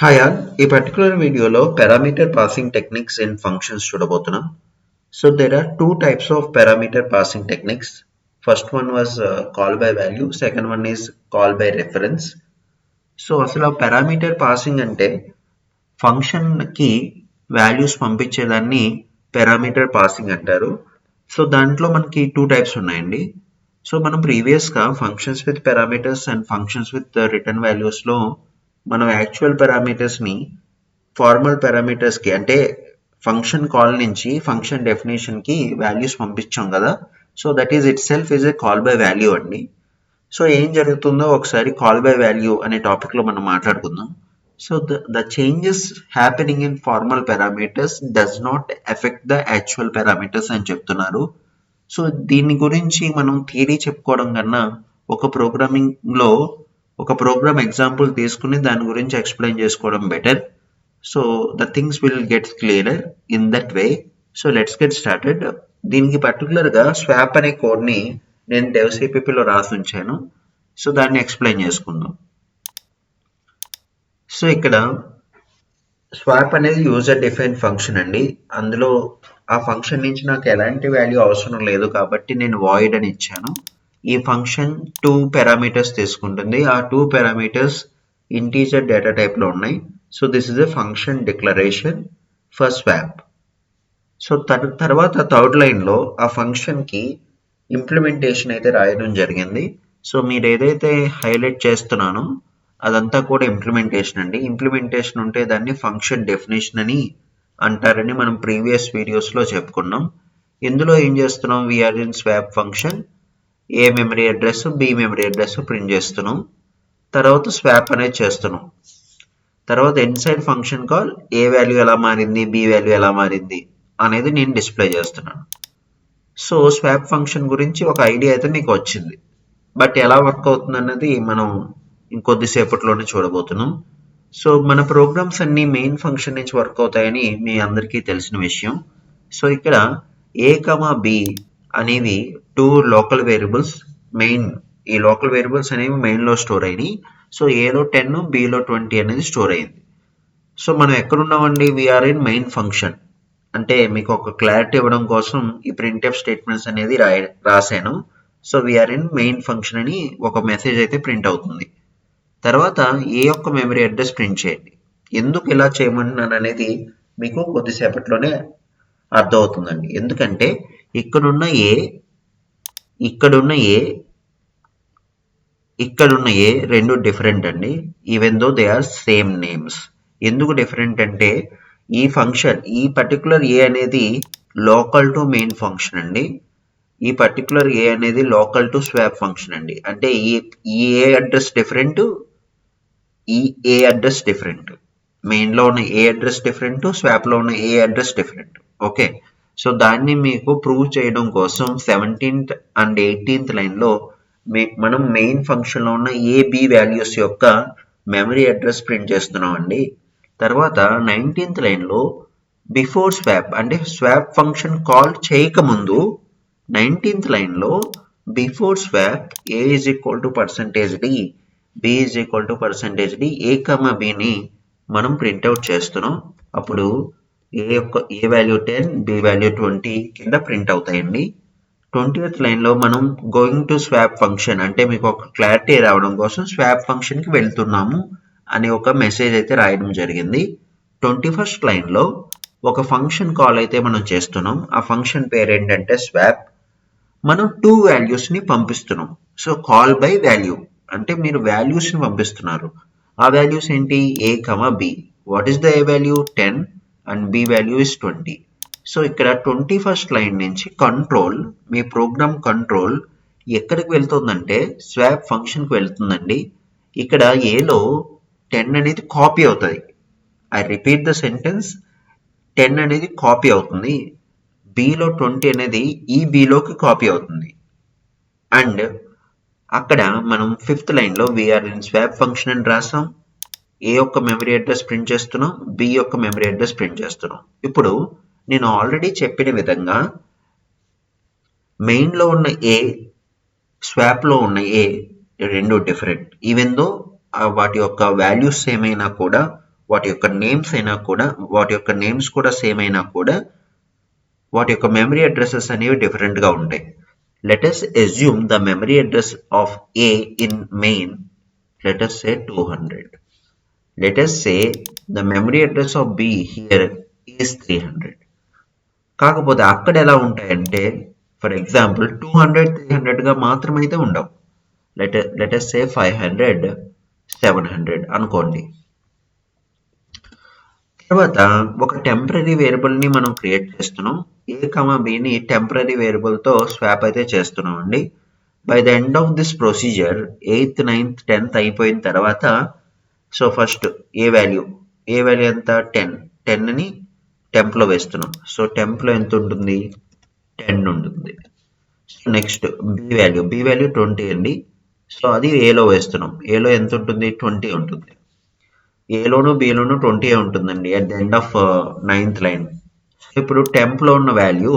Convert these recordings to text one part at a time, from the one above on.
Hi all ఈ particular వీడియోలో parameter passing techniques in functions చూడబోతున్నాం. So there are two types of parameter passing techniques. First one was call by value, second one is call by reference. So అసలు parameter passing అంటే function కి values పంపించేదాన్ని parameter passing అంటారు. So దాంట్లో మనకి two types ఉన్నాయండి. So మనం ప్రీవియస్గా functions with parameters and functions with return వాల్యూస్లో మనం యాక్చువల్ పారామీటర్స్ని ఫార్మల్ పారామీటర్స్కి అంటే ఫంక్షన్ కాల్ నుంచి ఫంక్షన్ డెఫినేషన్కి వాల్యూస్ పంపించాం కదా. So that is itself is a call by value అండి. సో ఏం జరుగుతుందో ఒకసారి కాల్ బై వాల్యూ అనే టాపిక్లో మనం మాట్లాడుకుందాం. So the changes happening in formal parameters does not affect the actual parameters అని చెప్తున్నారు. సో దీని గురించి మనం థియరీ చెప్పుకోవడం కన్నా ఒక ప్రోగ్రామింగ్లో ఒక ప్రోగ్రామ్ ఎగ్జాంపుల్ తీసుకుని దాని గురించి ఎక్స్ప్లెయిన్ చేసుకోవడం better. So the things will get clearer in that way. So let's get started. దీనికి పర్టికులర్గా స్వాప్ అనే కోడ్ని నేను డెవ్సిపిపిలో రాసి ఉంచాను. సో దాన్ని ఎక్స్ప్లెయిన్ చేసుకుందాం. సో ఇక్కడ స్వాప్ అనేది యూజర్ డిఫైన్ ఫంక్షన్ అండి. అందులో ఆ ఫంక్షన్ నుంచి నాకు ఎలాంటి వాల్యూ అవసరం లేదు కాబట్టి నేను వాయిడ్ అని ఇచ్చాను. ఈ ఫంక్షన్ టూ పారామీటర్స్ తీసుకుంటుంది. ఆ టూ పారామీటర్స్ ఇంటీజర్ డేటా టైప్లో ఉన్నాయి. So this is a function declaration for swap. So తర్వాత థర్డ్ లైన్లో ఆ ఫంక్షన్కి ఇంప్లిమెంటేషన్ అయితే రాయడం జరిగింది. సో మీరు ఏదైతే హైలైట్ చేస్తున్నానో అదంతా కూడా ఇంప్లిమెంటేషన్ అండి. ఇంప్లిమెంటేషన్ ఉంటే దాన్ని ఫంక్షన్ డెఫినేషన్ అని అంటారని మనం ప్రీవియస్ వీడియోస్లో చెప్పుకున్నాం. ఇందులో ఏం చేస్తున్నాం, we are in swap function A memory address B memory address print చేస్తున్నాం. తర్వాత స్వాప్ అనేది చేస్తున్నాం. తర్వాత inside function call A value ఎలా మారింది బి వాల్యూ ఎలా మారింది అనేది నేను డిస్ప్లే చేస్తున్నాను. సో స్వాప్ ఫంక్షన్ గురించి ఒక ఐడియా అయితే మీకు వచ్చింది. బట్ ఎలా వర్క్ అవుతుంది అన్నది మనం ఇంకొద్దిసేపట్లోనే చూడబోతున్నాం. సో మన ప్రోగ్రామ్స్ అన్ని మెయిన్ ఫంక్షన్ నుంచి వర్క్ అవుతాయని మీ అందరికీ తెలిసిన విషయం. సో ఇక్కడ ఏ కమా బి అనేవి టూ లోకల్ వేరియబుల్స్. మెయిన్ ఈ లోకల్ వేరియబుల్స్ అనేవి మెయిన్లో స్టోర్ అయినాయి. సో ఏలో 10 బిలో 20 అనేది స్టోర్ అయింది. సో మనం ఎక్కడున్నామండి, వీఆర్ ఇన్ మెయిన్ ఫంక్షన్. అంటే మీకు ఒక క్లారిటీ ఇవ్వడం కోసం ఈ ప్రింట్ఎఫ్ స్టేట్మెంట్స్ అనేది రాశాను. So we are in main function అని ఒక మెసేజ్ అయితే ప్రింట్ అవుతుంది. తర్వాత ఏ యొక్క మెమరీ అడ్రస్ ప్రింట్ చేయండి. ఎందుకు ఇలా చేయమంటున్నాను అనేది మీకు కొద్దిసేపట్లోనే అర్థమవుతుందండి. ఎందుకంటే ఇక్కడున్న ఏ ఇక్కడున్న ఏ రెండు డిఫరెంట్ అండి. Even though they are same names. ఎందుకు డిఫరెంట్ అంటే ఈ ఫంక్షన్ ఈ పర్టికులర్ ఏ అనేది లోకల్ టు మెయిన్ ఫంక్షన్ అండి. ఈ పర్టికులర్ ఏ అనేది లోకల్ టు స్వాప్ ఫంక్షన్ అండి. అంటే ఈ ఏ అడ్రస్ డిఫరెంట్, ఈ ఏ అడ్రస్ డిఫరెంట్. మెయిన్లో ఉన్న ఏ అడ్రస్ డిఫరెంట్, స్వాప్లో ఉన్న ఏ అడ్రస్ డిఫరెంట్. ఓకే, సో దాన్ని మీకు ప్రూవ్ చేయడం కోసం 17th అండ్ 18th లైన్లో మనం మెయిన్ ఫంక్షన్లో ఉన్న ఏబి వాల్యూస్ యొక్క మెమరీ అడ్రస్ ప్రింట్ చేస్తున్నాం అండి. తర్వాత 19th లైన్లో బిఫోర్ స్వాప్ అంటే స్వాప్ ఫంక్షన్ కాల్ చేయకముందు 19th లైన్లో before swap A is equal to %d b is equal to %d a, bని మనం ప్రింట్అవుట్ చేస్తున్నాం. అప్పుడు ఏ వాల్యూ 10 బి వాల్యూ 20 కింద ప్రింట్ అవుతాయండి. 20th లైన్లో మనం గోయింగ్ టు స్వాప్ ఫంక్షన్ అంటే మీకు ఒక క్లారిటీ రావడం కోసం స్వాప్ ఫంక్షన్కి వెళ్తున్నాము అనే ఒక మెసేజ్ అయితే రాయడం జరిగింది. 21st లైన్లో ఒక ఫంక్షన్ కాల్ అయితే మనం చేస్తున్నాం. ఆ ఫంక్షన్ పేరు ఏంటంటే స్వాప్. మనం టూ వాల్యూస్ని పంపిస్తున్నాం. సో కాల్ బై వాల్యూ అంటే మీరు వాల్యూస్ని పంపిస్తున్నారు. ఆ వాల్యూస్ ఏంటి, A comma B. What is the A value 10 and B value is 20. So ఇక్కడ 21st లైన్ నుంచి కంట్రోల్, మీ ప్రోగ్రామ్ కంట్రోల్ ఎక్కడికి వెళ్తుందంటే స్వాప్ ఫంక్షన్కి వెళ్తుందండి. ఇక్కడ ఏలో 10 అనేది కాపీ అవుతుంది. ఐ రిపీట్ ద సెంటెన్స్, 10 అనేది కాపీ అవుతుంది. బిలో 20 అనేది ఈ బిలోకి కాపీ అవుతుంది. అండ్ అక్కడ మనం 5th లైన్లో వీఆర్ ఇన్ స్వాప్ ఫంక్షన్ అని రాసాం. ఏ యొక్క మెమరీ అడ్రస్ ప్రింట్ చేస్తున్నాం, బి యొక్క మెమరీ అడ్రస్ ప్రింట్ చేస్తున్నాం. ఇప్పుడు నేను ఆల్రెడీ చెప్పిన విధంగా మెయిన్లో ఉన్న ఏ, స్వాప్లో ఉన్న ఏ రెండు డిఫరెంట్. ఈవెన్ దో వాటి యొక్క వాల్యూస్ ఏమైనా కూడా వాటి యొక్క నేమ్స్ కూడా సేమ్ అయినా కూడా వాటి యొక్క మెమరీ అడ్రసెస్ అనేవి డిఫరెంట్గా ఉంటాయి. Let us assume the memory address of A in main, let us say 200. Let us say the memory address of B here is 300. కాకపోతే అక్కడ ఎలా ఉంటాయంటే ఫర్ ఎగ్జాంపుల్ 200 300గా మాత్రమైతే ఉండవు. let us say 500 700 అనుకోండి. తర్వాత ఒక టెంపరీ వేరియబుల్ని మనం క్రియేట్ చేస్తున్నాం. A, Bని టెంపరీ వేరియబుల్తో స్వాప్ అయితే చేస్తున్నాం అండి. By the end of this procedure 8th 9th 10th అయిపోయిన తర్వాత సో ఫస్ట్ ఏ వాల్యూ ఎంత 10ని టెంప్లో వేస్తున్నాం. సో టెంప్లో ఎంత ఉంటుంది 10 ఉంటుంది. సో నెక్స్ట్ బి వాల్యూ 20 అండి. సో అది ఏలో వేస్తున్నాం. ఏలో ఎంత ఉంటుంది 20 ఉంటుంది. ఏలోను బిలోను 20 ఉంటుందండి at the end of 9th line. ఇప్పుడు టెంప్లో ఉన్న వాల్యూ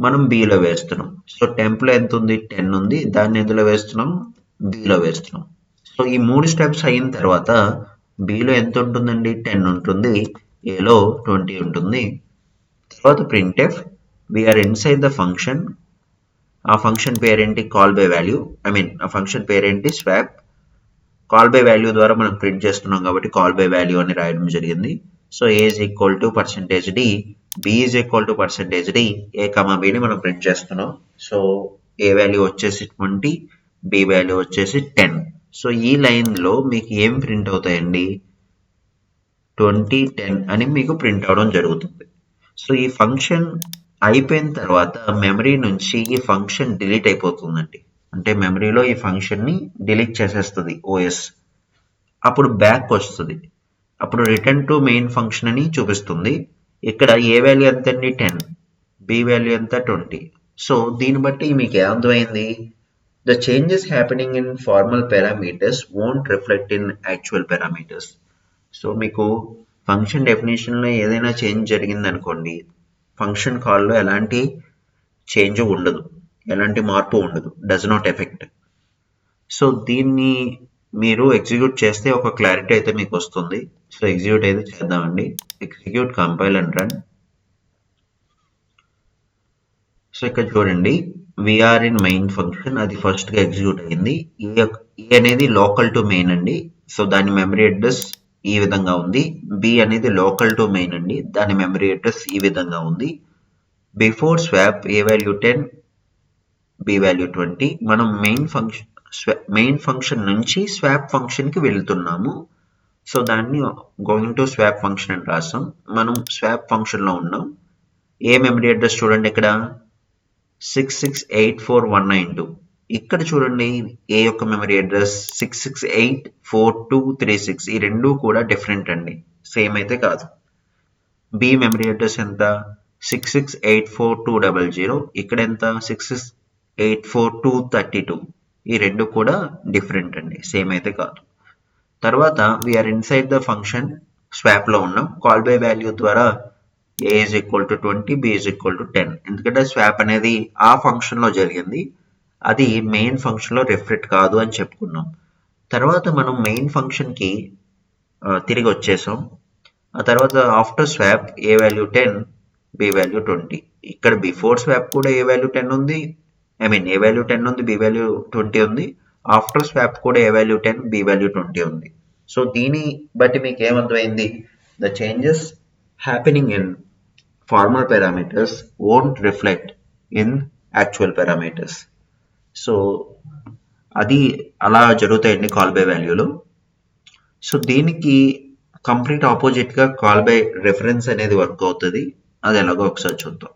మనం బిలో వేస్తున్నాం. సో టెంప్లో ఎంత ఉంది 10 ఉంది, దాన్ని ఎందులో వేస్తున్నాం బిలో వేస్తున్నాం. సో ఈ 3 స్టెప్స్ అయిన తర్వాత బిలో ఎంత ఉంటుందండి 10 ఉంటుంది, ఏలో 20 ఉంటుంది. తర్వాత printf we are inside the function. ఆ ఫంక్షన్ పేరేంటి కాల్ బై వాల్యూ, ఆ ఫంక్షన్ పేరేంటి స్వాప్. కాల్ బై వాల్యూ ద్వారా మనం ప్రింట్ చేస్తున్నాం కాబట్టి కాల్ బై వాల్యూ అని రాయడం జరిగింది. So A is equal to %d, b is equal to %d, a, bని మనం ప్రింట్ చేస్తున్నాం. సో ఏ వాల్యూ వచ్చేసి 20, b వాల్యూ వచ్చేసి 10. సో ఈ లైన్లో మీకు ఏం ప్రింట్ అవుతాయండి 20 10 అని మీకు ప్రింట్ అవడం జరుగుతుంది. సో ఈ ఫంక్షన్ అయిపోయిన తర్వాత మెమరీ నుంచి ఈ ఫంక్షన్ డిలీట్ అయిపోతుందండి. అంటే మెమరీలో ఈ ఫంక్షన్ని డిలీట్ చేసేస్తుంది ఓఎస్. అప్పుడు బ్యాక్ వస్తుంది. అప్పుడు రిటర్న్ టు మెయిన్ ఫంక్షన్ అని చూపిస్తుంది. ఇక్కడ ఏ వాల్యూ ఎంత అండి 10, బి వాల్యూ ఎంత 20. సో దీన్ని బట్టి మీకు ఏమర్థమైంది the changes happening in formal parameters won't reflect in actual parameters. So మీకు ఫంక్షన్ డెఫినేషన్లో ఏదైనా చేంజ్ జరిగింది అనుకోండి, ఫంక్షన్ కాల్లో ఎలాంటి చేంజ్ ఉండదు, ఎలాంటి మార్పు ఉండదు, డస్ నాట్ ఎఫెక్ట్. సో దీన్ని మీరు ఎగ్జిక్యూట్ చేస్తే ఒక క్లారిటీ అయితే మీకు వస్తుంది. సో ఎగ్జిక్యూట్ అయితే చేద్దామండి. Execute compile and run. So ఇక్కడ చూడండి వీఆర్ ఇన్ మెయిన్ ఫంక్షన్, అది ఫస్ట్గా ఎగ్జిక్యూట్ అయింది. ఈ అనేది లోకల్ టు మెయిన్ అండి. సో దాని మెమరీ అడ్రస్ ఈ విధంగా ఉంది. బి అనేది లోకల్ టు మెయిన్ అండి, దాని మెమరీ అడ్రస్ ఈ విధంగా ఉంది. బిఫోర్ స్వాప్ ఏ వాల్యూ 10, బి వాల్యూ 20. మనం మెయిన్ ఫంక్షన్ నుంచి స్వాప్ ఫంక్షన్కి వెళ్తున్నాము. సో దాన్ని గోయింగ్ టు స్వాప్ ఫంక్షన్ అని రాస్తాం. మనం స్వాప్ ఫంక్షన్లో ఉన్నాం. ఏ మెమరీ అడ్రస్ చూడండి ఇక్కడ 6684192. ఇక్కడ చూడండి ఏ యొక్క మెమరీ అడ్రస్ 6684236. ఈ రెండు కూడా డిఫరెంట్ అండి, సేమ్ అయితే కాదు. బి మెమరీ అడ్రస్ ఎంత 6684200. ఇక్కడ ఎంత 6684232. ఈ రెండు కూడా డిఫరెంట్ అండి, సేమ్ అయితే కాదు. తర్వాత వీఆర్ ఇన్సైడ్ ద ఫంక్షన్ స్వాప్లో ఉన్నాం. కాల్ బై వాల్యూ ద్వారా A is equal to 20, B is equal to 10. ఎందుకంటే స్వాప్ అనేది ఆ ఫంక్షన్లో జరిగింది, అది మెయిన్ ఫంక్షన్లో రిఫ్లెక్ట్ కాదు అని చెప్పుకున్నాం. తర్వాత మనం మెయిన్ ఫంక్షన్కి తిరిగి వచ్చేసాం. ఆ తర్వాత ఆఫ్టర్ స్వాప్ ఏ వాల్యూ 10, బి వాల్యూ 20. ఇక్కడ బిఫోర్ స్వాప్ కూడా ఏ వాల్యూ 10 ఉంది, ఏ వాల్యూ 10 ఉంది, బి వాల్యూ 20 ఉంది. ఆఫ్టర్ స్వాప్ కూడా ఏ వాల్యూ 10, బి వాల్యూ 20 ఉంది. సో దీన్ని బట్టి మీకు ఏమర్థమైంది the changes happening in formal parameters won't reflect in actual parameters. So అది అలా జరుగుతాయండి కాల్ బై వాల్యూలో. సో దీనికి కంప్లీట్ ఆపోజిట్గా కాల్ బై రెఫరెన్స్ అనేది వర్క్ అవుతుంది. అది ఎలాగో ఒకసారి చూద్దాం.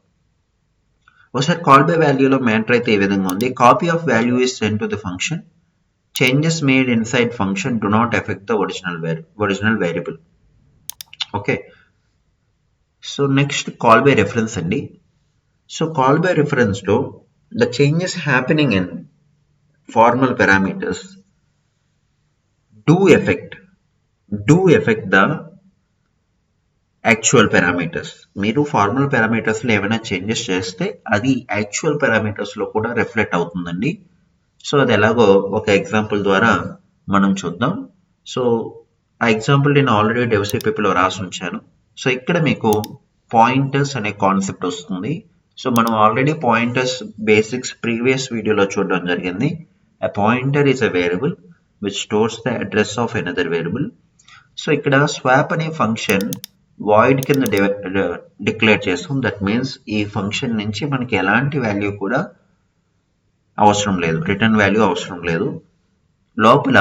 ఒకసారి కాల్ బై వాల్యూలో మ్యాటర్ అయితే ఈ విధంగా ఉంది. Copy of value is send to the function. Changes made inside function do not affect the original variable. Okay. So next call by reference అండి. సో కాల్ బై రెఫరెన్స్లో the changes happening in formal parameters do affect the actual parameters. మీరు formal పారామీటర్స్లో ఏమైనా changes చేస్తే అది actual పారామీటర్స్లో కూడా reflect అవుతుందండి. So అది ఎలాగో ఒక ఎగ్జాంపుల్ ద్వారా మనం చూద్దాం. సో ఆ ఎగ్జాంపుల్ నేను ఆల్రెడీ డెవసిపిలో రాసి ఉంచాను. సో ఇక్కడ మీకు పాయింటర్స్ అనే కాన్సెప్ట్ వస్తుంది. సో మనం ఆల్రెడీ పాయింటర్స్ బేసిక్స్ ప్రీవియస్ వీడియోలో చూడడం జరిగింది. A pointer is a variable which stores the address of another variable. So ఇక్కడ స్వాప్ అనే ఫంక్షన్ వాయిడ్ కింద డిక్లేర్ చేస్తాం. దట్ మీన్స్ ఈ ఫంక్షన్ నుంచి మనకి ఎలాంటి వాల్యూ కూడా అవసరం లేదు, రిటర్న్ వాల్యూ అవసరం లేదు. లోపల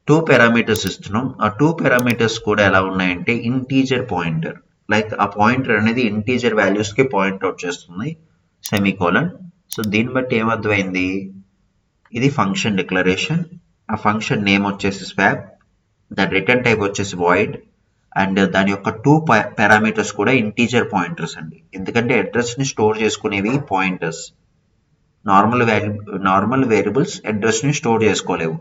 2 పారామీటర్స్ ఇస్తున్నాం. ఆ 2 పారామీటర్స్ కూడా ఎలా ఉన్నాయంటే ఇంటీజర్ పాయింటర్, లైక్ ఆ పాయింటర్ అనేది ఇంటీజర్ వాల్యూస్కి పాయింట్ అవుట్ చేస్తుంది, సెమీకోలన్. సో దీన్ని బట్టి ఏమర్థమైంది, ఇది ఫంక్షన్ డిక్లరేషన్. ఆ ఫంక్షన్ నేమ్ వచ్చేసి స్వాప్, దాని రిటర్న్ టైప్ వచ్చేసి వాయిడ్, అండ్ దాని యొక్క 2 పారామీటర్స్ కూడా ఇంటీజర్ పాయింటర్స్ అండి. ఎందుకంటే అడ్రస్ని స్టోర్ చేసుకునేవి పాయింటర్స్. నార్మల్ వేరియబుల్స్ అడ్రస్ని స్టోర్ చేసుకోలేవు,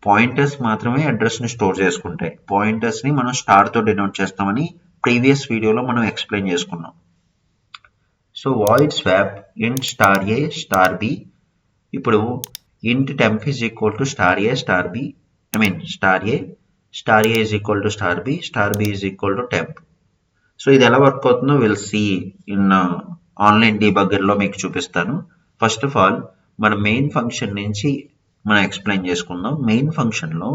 పాయింటర్స్ మాత్రమే అడ్రస్ని స్టోర్ చేసుకుంటాయి. పాయింటర్స్ని మనం స్టార్తో డినోట్ చేస్తామని ప్రీవియస్ వీడియోలో మనం ఎక్స్ప్లెయిన్ చేసుకున్నాం. So void swap int star A star B. ఇప్పుడు int temp is equal to star A star B, star A is equal to star B is equal to temp. So ఇది ఎలా work అవుతుందో will see in online డీబగ్గర్లో మీకు చూపిస్తాను. First of all మన main function నుంచి మనం explain చేసుకుందాం. మెయిన్ ఫంక్షన్లో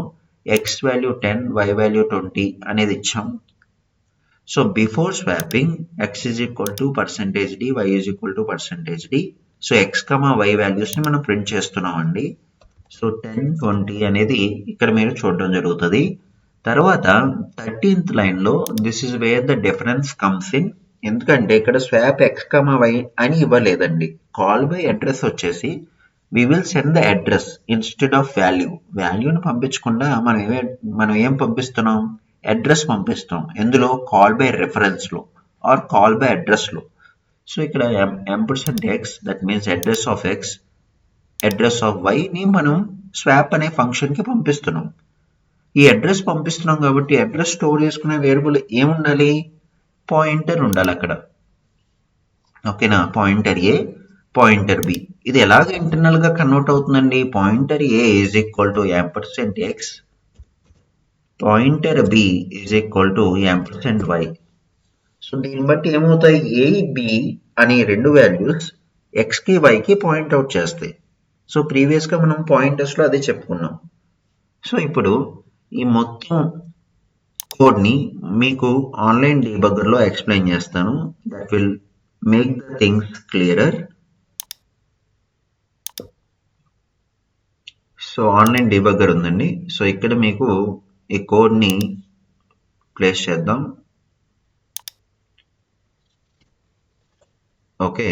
ఎక్స్ వాల్యూ 10, వై వాల్యూ 20 అనేది ఇచ్చాం. So before swapping x is equal to %d, y is equal to %d. So x comma y వాల్యూస్ని మనం ప్రింట్ చేస్తున్నాం అండి. సో 10, 20 అనేది ఇక్కడ మీరు చూడడం జరుగుతుంది. తర్వాత 13th లైన్లో this is where the difference comes in. ఎందుకంటే ఇక్కడ స్వాప్ ఎక్స్ కమా వై అని ఇవ్వలేదండి. కాల్ బై అడ్రస్ వచ్చేసి we will send the address instead of value. వాల్యూని పంపించకుండా మనం ఏం పంపిస్తున్నాం, అడ్రస్ పంపిస్తాం. ఎందులో, కాల్ బై రెఫరెన్స్లో ఆర్ కాల్ బై అడ్రస్లో. సో ఇక్కడ $x, that means address of x, address of వైని మనం స్వాప్ అనే ఫంక్షన్కి పంపిస్తున్నాం. ఈ అడ్రస్ పంపిస్తున్నాం కాబట్టి అడ్రస్ స్టోర్ చేసుకునే వేరియబుల్ ఏముండాలి, పాయింటర్ ఉండాలి అక్కడ. ఓకేనా, పాయింటర్ ఏ, పాయింటర్ బి. ఇది ఎలాగ ఇంటర్నల్ గా కన్వర్ట్ అవుతుందండి, pointer A is equal to $x, pointer B is equal to $y. So దీన్ని బట్టి ఏమవుతాయి, ఏ బి అనే 2 వాల్యూస్ ఎక్స్ కి వై కి పాయింట్ అవుట్ చేస్తాయి. సో ప్రీవియస్ గా మనం పాయింటర్స్ లో అదే చెప్పుకున్నాం. సో ఇప్పుడు ఈ మొత్తం కోడ్ ని మీకు ఆన్లైన్ డీబగ్గర్ లో ఎక్స్ప్లెయిన్ చేస్తాను. That will make the things clearer. So online debugger ఉందండి. సో ఇక్కడ మీకు ఈ కోడ్ని ప్లేస్ చేద్దాం. ఓకే,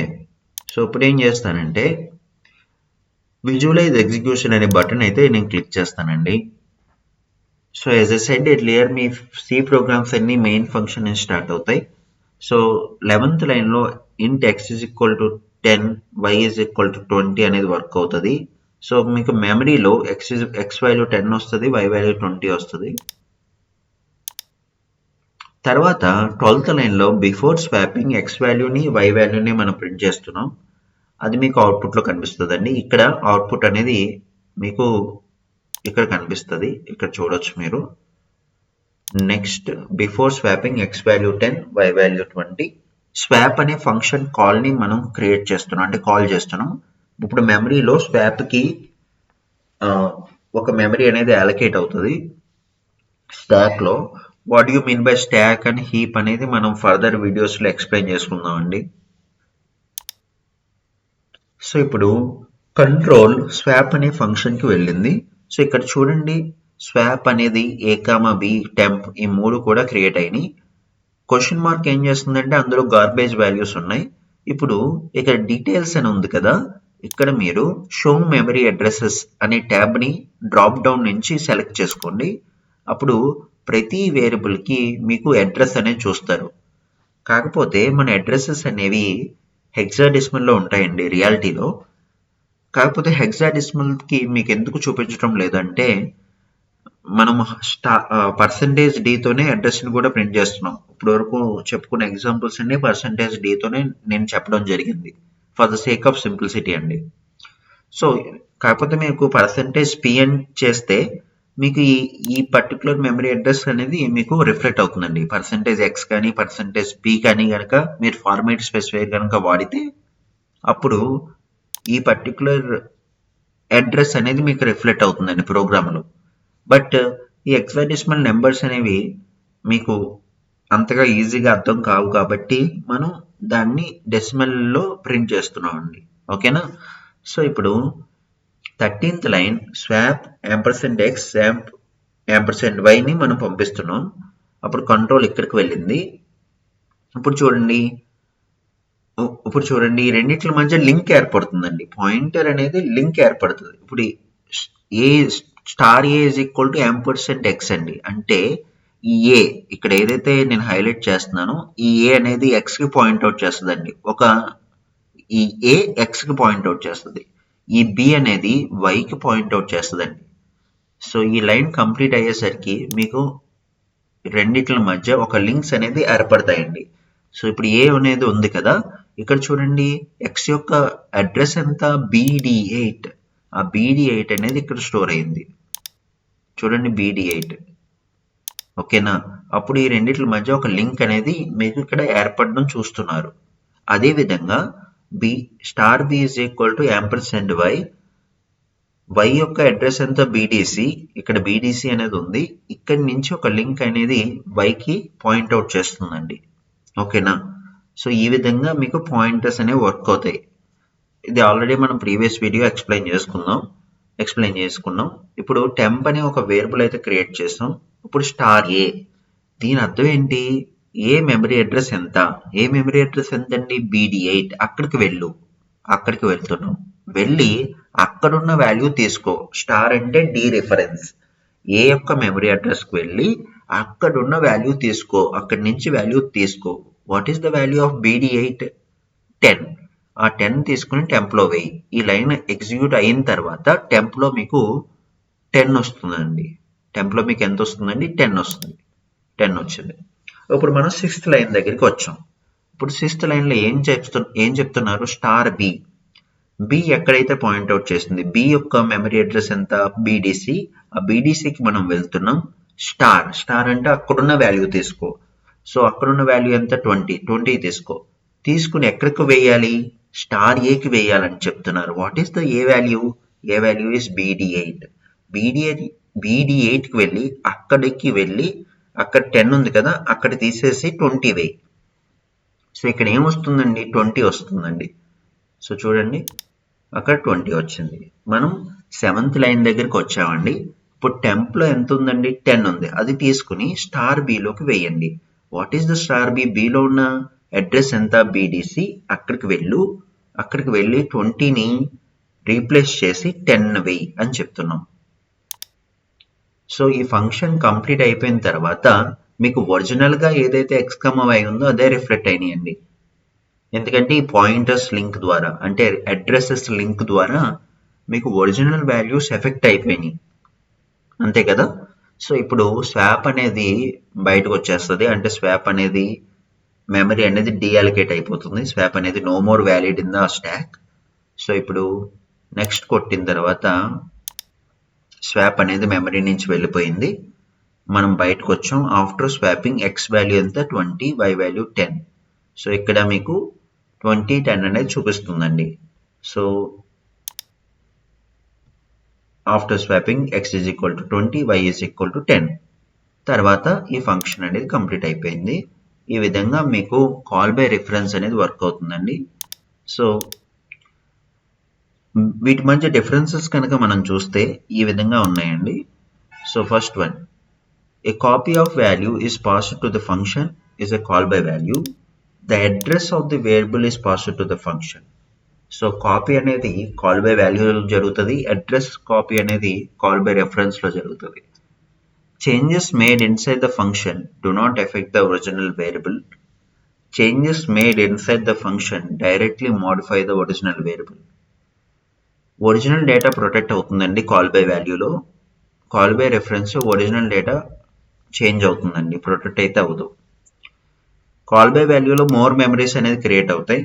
సో ఇప్పుడు ఏం చేస్తానంటే విజువలైజ్ ఎగ్జిక్యూషన్ అనే బటన్ అయితే నేను క్లిక్ చేస్తానండి. So as I said earlier, మీ సి ప్రోగ్రామ్స్ అన్ని మెయిన్ ఫంక్షన్ నుంచి స్టార్ట్ అవుతాయి. సో 11th లైన్లో int X is equal to 10, Y is equal to 20 అనేది వర్క్ అవుతుంది. సో మీకు మెమరీలో ఎక్స్ వాల్యూ 10 వస్తుంది, వై వాల్యూ 20 వస్తుంది. తర్వాత 12th లైన్లో బిఫోర్ స్వాపింగ్ ఎక్స్ వాల్యూని వై వాల్యూని మనం ప్రింట్ చేస్తున్నాం. అది మీకు అవుట్పుట్లో కనిపిస్తుందండి. ఇక్కడ అవుట్పుట్ అనేది మీకు ఇక్కడ కనిపిస్తుంది, ఇక్కడ చూడొచ్చు మీరు. Next before swapping X value 10, Y value 20. Swap అనే ఫంక్షన్ కాల్ని మనం క్రియేట్ చేస్తున్నాం, అంటే కాల్ చేస్తున్నాం. ఇప్పుడు మెమరీలో స్వాప్కి ఒక మెమరీ అనేది అలొకేట్ అవుతుంది స్టాక్లో. What you mean by stock and heap అనేది మనం ఫర్దర్ వీడియోస్లో ఎక్స్ప్లెయిన్ చేసుకుందాం అండి. సో ఇప్పుడు కంట్రోల్ స్వాప్ అనే ఫంక్షన్కి వెళ్ళింది. సో ఇక్కడ చూడండి, స్వాప్ అనేది ఏ కామా బి, టెంప్, ఈ 3 కూడా క్రియేట్ అయినాయి. క్వశ్చన్ మార్క్ ఏం చేస్తుందంటే అందులో గార్బేజ్ వాల్యూస్ ఉన్నాయి. ఇప్పుడు ఇక్కడ డీటెయిల్స్ అని ఉంది కదా, ఇక్కడ మీరు షో మెమరీ అడ్రసెస్ అనే ట్యాబ్ని డ్రాప్ డౌన్ నుంచి సెలెక్ట్ చేసుకోండి. అప్పుడు ప్రతి వేరియబుల్కి మీకు అడ్రస్ అనేది చూస్తారు. కాకపోతే మన అడ్రసెస్ అనేవి హెక్సాడెసిమల్లో ఉంటాయండి రియాలిటీలో. కాకపోతే హెక్సాడెసిమల్కి మీకు ఎందుకు చూపించడం లేదంటే మనం %d అడ్రస్ని కూడా ప్రింట్ చేస్తున్నాం. ఇప్పుడు వరకు చెప్పుకున్న ఎగ్జాంపుల్స్ అన్ని %d నేను చెప్పడం జరిగింది for the sake of simplicity అండి. సో కాకపోతే మీకు %p చేస్తే మీకు ఈ పర్టికులర్ మెమరీ అడ్రస్ అనేది మీకు రిఫ్లెక్ట్ అవుతుందండి. %x కానీ %p కానీ కనుక మీరు ఫార్మాట్ స్పెసిఫైర్ కనుక వాడితే అప్పుడు ఈ పర్టికులర్ అడ్రస్ అనేది మీకు రిఫ్లెక్ట్ అవుతుందండి ప్రోగ్రామ్లో. బట్ ఈ హెక్సాడెసిమల్ నెంబర్స్ అనేవి మీకు అంతగా ఈజీగా అర్థం కావు కాబట్టి మనం దాన్ని డెసిమల్లో ప్రింట్ చేస్తున్నామండి. ఓకేనా? సో ఇప్పుడు 13th line swap %x swap %y మనం పంపిస్తున్నాం. అప్పుడు కంట్రోల్ ఇక్కడికి వెళ్ళింది. ఇప్పుడు చూడండి ఈ రెండిట్ల మధ్య లింక్ ఏర్పడుతుందండి. పాయింటర్ అనేది లింక్ ఏర్పడుతుంది. ఇప్పుడు a star A is equal to %x అండి. అంటే ఈ ఏ ఇక్కడ ఏదైతే నేను హైలైట్ చేస్తున్నానో ఈ ఏ అనేది ఎక్స్కి పాయింట్అవుట్ చేస్తుందండి. ఈ ఏ ఎక్స్కి పాయింట్అవుట్ చేస్తుంది. ఈ బి అనేది వైకి పాయింట్అవుట్ చేస్తుందండి. సో ఈ లైన్ కంప్లీట్ అయ్యేసరికి మీకు రెండిట్ల మధ్య ఒక లింక్స్ అనేది ఏర్పడతాయండి. సో ఇప్పుడు ఏ అనేది ఉంది కదా, ఇక్కడ చూడండి ఎక్స్ యొక్క అడ్రస్ ఎంత BD8. ఆ BD8 అనేది ఇక్కడ స్టోర్ అయింది. చూడండి BD8. ఓకేనా? అప్పుడు ఈ రెండిట్ల మధ్య ఒక లింక్ అనేది మీకు ఇక్కడ ఏర్పడడం చూస్తున్నారు. అదేవిధంగా star B is equal to %y. y యొక్క అడ్రస్ ఎంత BDC. ఇక్కడ BDC అనేది ఉంది. ఇక్కడి నుంచి ఒక లింక్ అనేది వైకి పాయింట్అవుట్ చేస్తుందండి. ఓకేనా? సో ఈ విధంగా మీకు పాయింటర్స్ అనేవి వర్క్ అవుతాయి. ఇది ఆల్రెడీ మనం ప్రీవియస్ వీడియో ఎక్స్ప్లెయిన్ చేసుకున్నాం. ఇప్పుడు టెంప్ అనే ఒక వేరియబుల్ అయితే క్రియేట్ చేస్తాం. ఇప్పుడు స్టార్ ఏ, దీని అర్థం ఏంటి? ఏ మెమరీ అడ్రస్ ఎంత? ఏ మెమరీ అడ్రస్ ఎంత అండి? BD8. అక్కడికి వెళ్తున్నాం. వెళ్ళి అక్కడున్న వాల్యూ తీసుకో. స్టార్ అంటే డి రిఫరెన్స్. ఏ యొక్క మెమరీ అడ్రస్కి వెళ్ళి అక్కడున్న వాల్యూ తీసుకో. అక్కడి నుంచి వాల్యూ తీసుకో. What is the value of BD8? 10. ఆ 10 తీసుకుని టెంప్లో వేయి. ఈ లైన్ ఎగ్జిక్యూట్ అయిన తర్వాత టెంప్లో మీకు 10 వస్తుందండి. టెంప్లో మీకు ఎంత వస్తుందండి? 10 వస్తుంది. 10 వచ్చింది. ఇప్పుడు మనం 6th లైన్ దగ్గరికి వచ్చాం. ఇప్పుడు 6th లైన్లో ఏం చెప్తున్నారు? స్టార్ బి ఎక్కడైతే పాయింట్అవుట్ చేస్తుంది, బి యొక్క మెమరీ అడ్రస్ ఎంత? BDC. ఆ BDCకి మనం వెళ్తున్నాం. స్టార్ అంటే అక్కడున్న వాల్యూ తీసుకో. సో అక్కడున్న వాల్యూ ఎంత? 20 తీసుకో. తీసుకుని ఎక్కడికి వేయాలి? స్టార్ ఏకి వేయాలని చెప్తున్నారు. What is the A value? A value is BD8. BD8కి వెళ్ళి అక్కడ 10 ఉంది కదా, అక్కడ తీసేసి 20 వేయి. సో ఇక్కడ ఏమొస్తుందండి? 20 వస్తుందండి. సో చూడండి అక్కడ 20 వచ్చింది. మనం 7th లైన్ దగ్గరికి వచ్చామండి. ఇప్పుడు టెంప్లో ఎంత ఉందండి? 10 ఉంది. అది తీసుకుని స్టార్ బిలోకి వేయండి. What is the star below ఉన్న అడ్రస్ ఎంత? BDC. అక్కడికి వెళ్ళి 20ని రీప్లేస్ చేసి 10 వేయి అని చెప్తున్నాం. సో ఈ ఫంక్షన్ కంప్లీట్ అయిపోయిన తర్వాత మీకు ఒరిజినల్గా ఏదైతే x, y ఉందో అదే రిఫ్లెక్ట్ అయినాయండి. ఎందుకంటే ఈ పాయింటర్స్ లింక్ ద్వారా, అంటే అడ్రసెస్ లింక్ ద్వారా మీకు ఒరిజినల్ వాల్యూస్ ఎఫెక్ట్ అయిపోయినాయి. అంతే కదా? సో ఇప్పుడు స్వాప్ అనేది బయటకు వచ్చేస్తుంది. అంటే స్వాప్ అనేది మెమరీ అనేది డీఅలొకేట్ అయిపోతుంది. స్వాప్ అనేది no more valid in the stack. So ఇప్పుడు నెక్స్ట్ కొట్టిన తర్వాత స్వాప్ అనేది మెమరీ నుంచి వెళ్ళిపోయింది. మనం బయటకు వచ్చాం. ఆఫ్టర్ స్వాపింగ్ x వాల్యూ ఎంత? 20, y వాల్యూ 10. సో ఇక్కడ మీకు 20, 10 అనేది చూపిస్తుందండి. So after swapping x is equal to 20, y is equal to 10. తర్వాత ఈ ఫంక్షన్ అనేది కంప్లీట్ అయిపోయింది. ఈ విధంగా మీకు కాల్ బై రిఫరెన్స్ అనేది వర్క్ అవుతుందండి. సో వీటి మధ్య డిఫరెన్సెస్ కనుక మనం చూస్తే ఈ విధంగా ఉన్నాయండి. So first one, a copy of value is passed to the function is a call by value. The address of the variable is passed to the function. So copy అనేది call by వాల్యూలో జరుగుతుంది. Address copy అనేది call by రెఫరెన్స్లో జరుగుతుంది. Changes made inside the function do not affect the original variable. Changes made inside the function directly modify the original variable. Original data protect అవుతుందండి call by వాల్యూలో. Call by reference original data change అవుతుందండి, protect అయితే అవ్వదు. Call by వాల్యూలో more memories అనేది create అవుతాయి.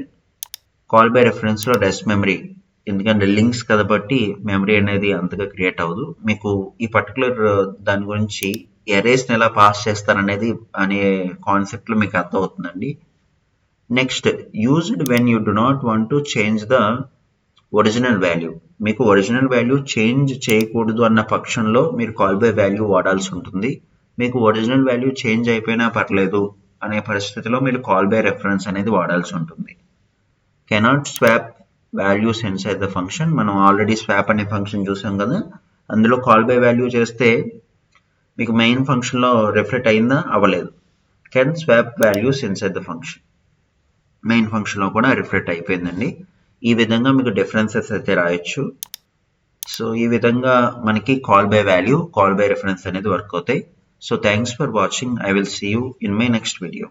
Call by రెఫరెన్స్లో less memory ఎందుకంటే లింక్స్ కాబట్టి మెమరీ అనేది అంతగా క్రియేట్ అవ్వదు. మీకు ఈ పర్టికులర్ దాని గురించి ఎరేస్ని ఎలా పాస్ చేస్తారనేది అనే కాన్సెప్ట్లో మీకు అర్థమవుతుందండి. Next, used when you do not want to change the original value. మీకు ఒరిజినల్ వాల్యూ చేంజ్ చేయకూడదు అన్న పక్షంలో మీరు కాల్ బై వాల్యూ వాడాల్సి ఉంటుంది. మీకు ఒరిజినల్ వాల్యూ చేంజ్ అయిపోయినా పర్లేదు అనే పరిస్థితిలో మీరు కాల్ బై రెఫరెన్స్ అనేది వాడాల్సి ఉంటుంది. Cannot swap values inside the function. మనం ఆల్రెడీ స్వాప్ అనే ఫంక్షన్ చూసాం కదా, అందులో కాల్ బై వాల్యూ చేస్తే మీకు మెయిన్ ఫంక్షన్లో రిఫ్లెక్ట్ అయిందా, అవ్వలేదు. Can swap values inside the function, main ఫంక్షన్లో కూడా రిఫ్లెక్ట్ అయిపోయిందండి. ఈ విధంగా మీకు డిఫరెన్సెస్ అయితే రాయొచ్చు. సో ఈ విధంగా మనకి call by value, call by reference అనేది వర్క్ అవుతాయి. So thanks for watching. I will see you in my next video.